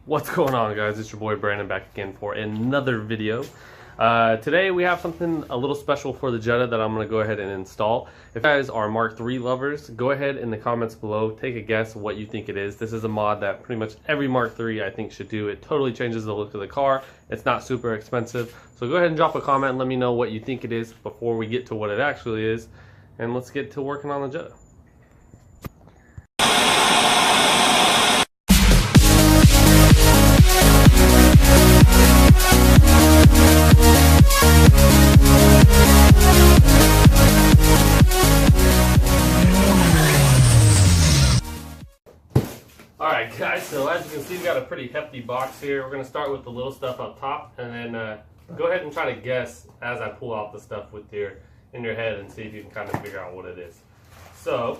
What's going on, guys? It's your boy Brandon back again for another video. Today we have something a little special for the Jetta that I'm going to go ahead and install. If you guys are Mark III lovers, go ahead in the comments below, take a guess what you think it is. This is a mod that pretty much every Mark III I think should do. It totally changes the look of the car. It's not super expensive. So go ahead and drop a comment and let me know what you think it is before we get to what it actually is. And let's get to working on the Jetta. Alright guys, so as you can see we got a pretty hefty box here. We're going to start with the little stuff up top and then go ahead and try to guess as I pull out the stuff with in your head and see if you can kind of figure out what it is. So,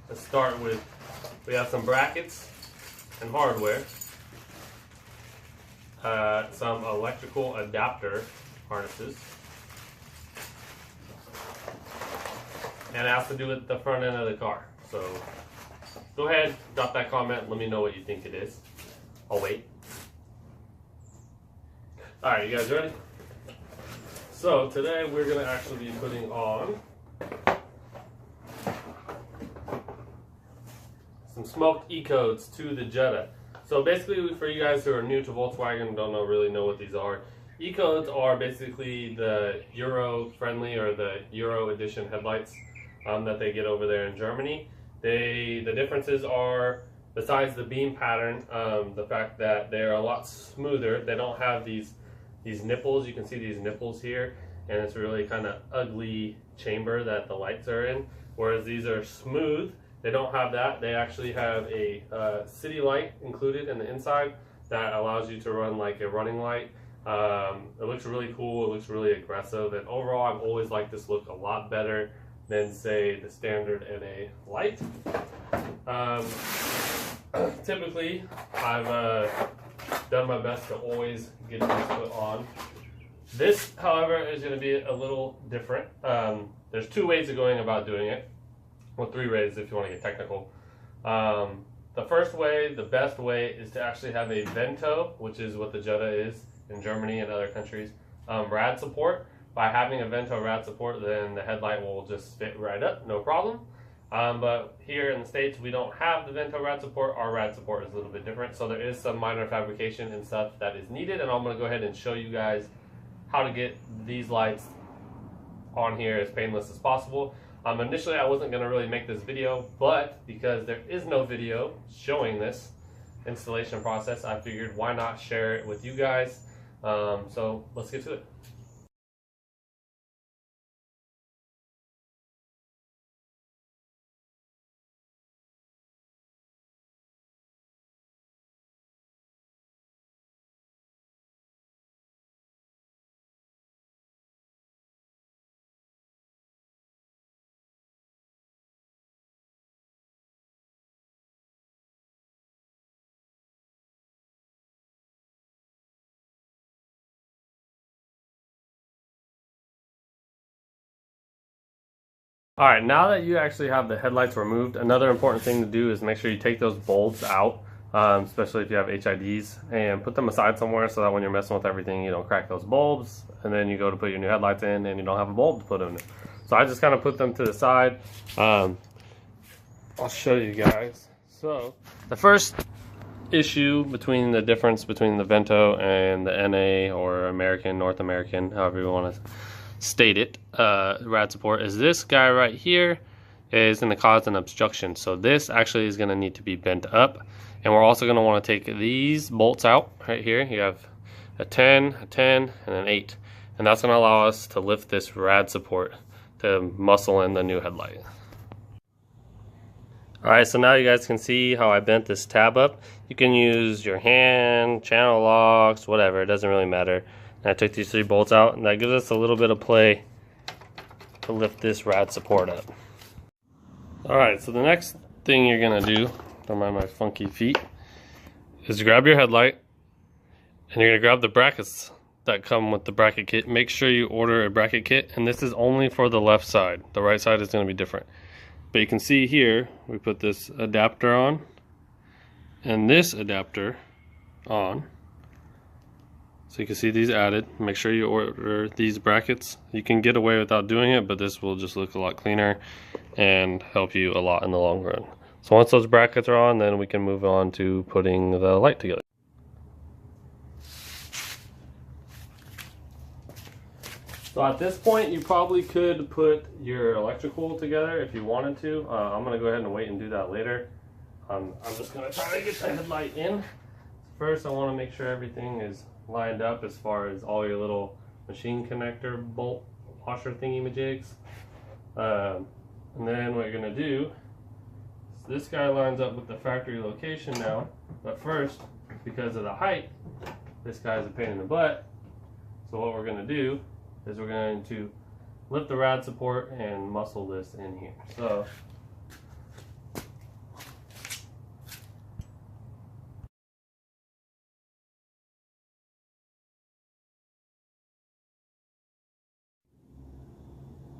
let's start with, we have some brackets and hardware, some electrical adapter harnesses, and it has to do with the front end of the car. So go ahead, drop that comment, and let me know what you think it is. I'll wait. Alright, you guys ready? So today we're going to actually be putting on some smoked Ecodes to the Jetta. So basically, for you guys who are new to Volkswagen and don't really know what these are, Ecodes are basically the Euro friendly or the Euro edition headlights that they get over there in Germany. The differences are, besides the beam pattern, the fact that they're a lot smoother. They don't have these nipples. You can see these nipples here, and it's a really kind of ugly chamber that the lights are in, whereas these are smooth. They don't have that. They actually have a city light included in the inside that allows you to run like a running light. It looks really cool. It looks really aggressive, and overall I've always liked this look a lot better than, say, the standard NA light. Typically, I've done my best to always get this put on. This, however, is going to be a little different. There's two ways of going about doing it. Well, three ways if you want to get technical. The first way, the best way, is to actually have a Vento, which is what the Jetta is in Germany and other countries, rad support. By having a Vento rad support, then the headlight will just fit right up, no problem. But here in the States, we don't have the Vento rad support. Our rad support is a little bit different, so there is some minor fabrication and stuff that is needed, and I'm going to go ahead and show you guys how to get these lights on here as painless as possible. Initially, I wasn't going to really make this video, but because there is no video showing this installation process, I figured why not share it with you guys. So let's get to it. Alright, now that you actually have the headlights removed, another important thing to do is make sure you take those bulbs out, especially if you have HIDs, and put them aside somewhere so that when you're messing with everything you don't crack those bulbs, and then you go to put your new headlights in and you don't have a bulb to put in it. So I just kind of put them to the side. I'll show you guys. So the first issue between the difference between the Vento and the NA or American, North American, however you want to state it, rad support, is this guy right here is going to cause an obstruction. So this actually is going to need to be bent up, and we're also going to want to take these bolts out right here. You have a 10, a 10, and an 8, and that's going to allow us to lift this rad support to muscle in the new headlight. Alright, so now you guys can see how I bent this tab up. You can use your hand, channel locks, whatever, it doesn't really matter. And I took these three bolts out, and that gives us a little bit of play to lift this rad support up. Alright, so the next thing you're going to do, don't mind my funky feet, is grab your headlight, and you're going to grab the brackets that come with the bracket kit. Make sure you order a bracket kit, and this is only for the left side. The right side is going to be different. But you can see here, we put this adapter on, and this adapter on. So you can see these added. Make sure you order these brackets. You can get away without doing it, but this will just look a lot cleaner and help you a lot in the long run. So once those brackets are on, then we can move on to putting the light together. So at this point, you probably could put your electrical together if you wanted to. I'm gonna go ahead and wait and do that later. I'm just gonna try to get the headlight in. First, I wanna make sure everything is lined up as far as all your little machine connector bolt washer thingy majigs. And then what you're gonna do is this guy lines up with the factory location now, but first, because of the height, this guy's a pain in the butt. So what we're gonna do is we're going to lift the rad support and muscle this in here. So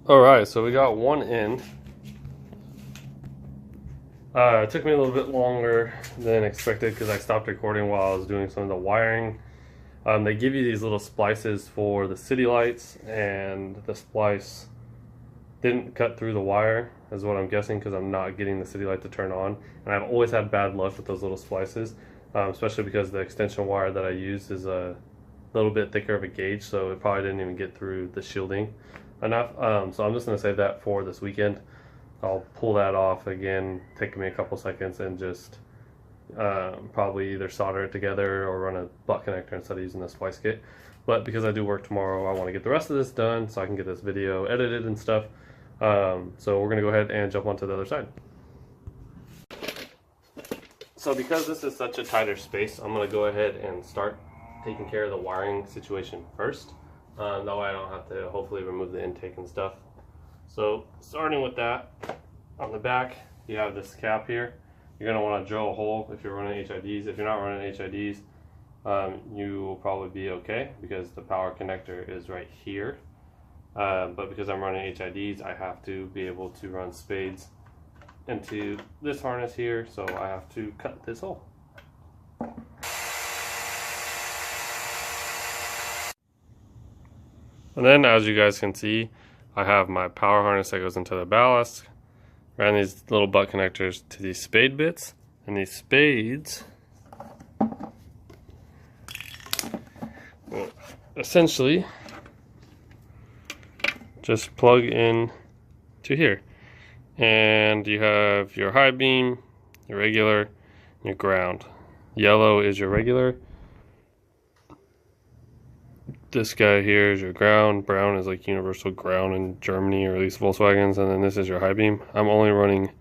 alright, so we got one in. It took me a little bit longer than expected because I stopped recording while I was doing some of the wiring. They give you these little splices for the city lights, and the splice didn't cut through the wire, is what I'm guessing, because I'm not getting the city light to turn on. And I've always had bad luck with those little splices, especially because the extension wire that I use is a little bit thicker of a gauge, so it probably didn't even get through the shielding enough. So I'm just going to save that for this weekend. I'll pull that off again, take me a couple seconds, and just probably either solder it together or run a butt connector instead of using the splice kit. But because I do work tomorrow, I want to get the rest of this done so I can get this video edited and stuff. So we're going to go ahead and jump onto the other side. So because this is such a tighter space, I'm going to go ahead and start taking care of the wiring situation first. That way I don't have to hopefully remove the intake and stuff. So starting with that, on the back you have this cap here. You're going to want to drill a hole if you're running HIDs. If you're not running HIDs, you will probably be okay because the power connector is right here. But because I'm running HIDs, I have to be able to run spades into this harness here, so I have to cut this hole. And then, as you guys can see, I have my power harness that goes into the ballast. Ran these little butt connectors to these spade bits, and these spades will essentially just plug in to here. And you have your high beam, your regular, and your ground. Yellow is your regular. This guy here is your ground. Brown is like universal ground in Germany, or at least Volkswagens, and then this is your high beam. I'm only running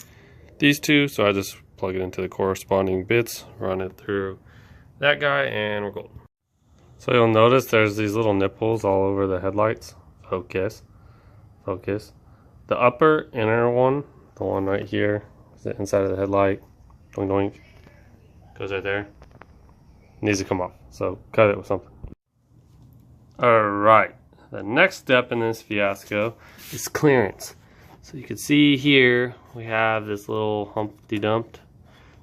these two, so I just plug it into the corresponding bits, run it through that guy, and we're golden. So you'll notice there's these little nipples all over the headlights. Focus. Focus. The upper inner one, the one right here, is the inside of the headlight. Doink doink. Goes right there. Needs to come off, so cut it with something. Alright, the next step in this fiasco is clearance. So you can see here we have this little Humpty Dumped.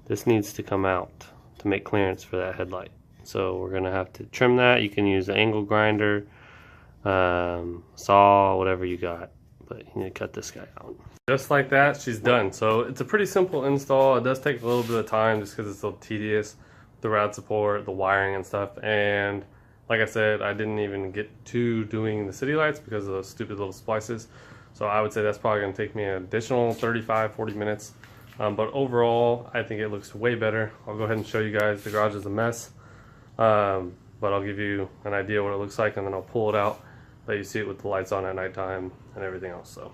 This needs to come out to make clearance for that headlight. So we're going to have to trim that. You can use an angle grinder, saw, whatever you got. But you need to cut this guy out. Just like that, she's done. So it's a pretty simple install. It does take a little bit of time just because it's a little tedious. The rad support, the wiring and stuff. And like I said, I didn't even get to doing the city lights because of those stupid little splices. So I would say that's probably going to take me an additional 35-40 minutes. But overall, I think it looks way better. I'll go ahead and show you guys. The garage is a mess. But I'll give you an idea what it looks like, and then I'll pull it out, let you see it with the lights on at nighttime and everything else. So.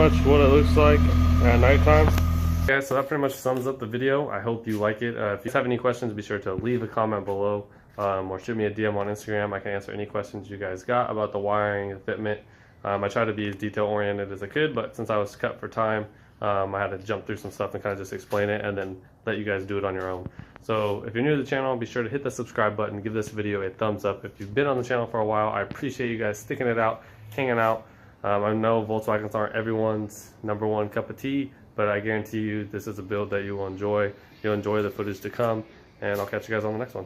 much what it looks like at nighttime. Guys, so that pretty much sums up the video. I hope you like it. If you have any questions, be sure to leave a comment below or shoot me a DM on Instagram. I can answer any questions you guys got about the wiring and fitment. I try to be as detail oriented as I could, but since I was cut for time, I had to jump through some stuff and kind of just explain it and then let you guys do it on your own. So if you're new to the channel, be sure to hit the subscribe button, give this video a thumbs up. If you've been on the channel for a while, I appreciate you guys sticking it out, hanging out. I know Volkswagens aren't everyone's #1 cup of tea, but I guarantee you this is a build that you will enjoy. You'll enjoy the footage to come, and I'll catch you guys on the next one.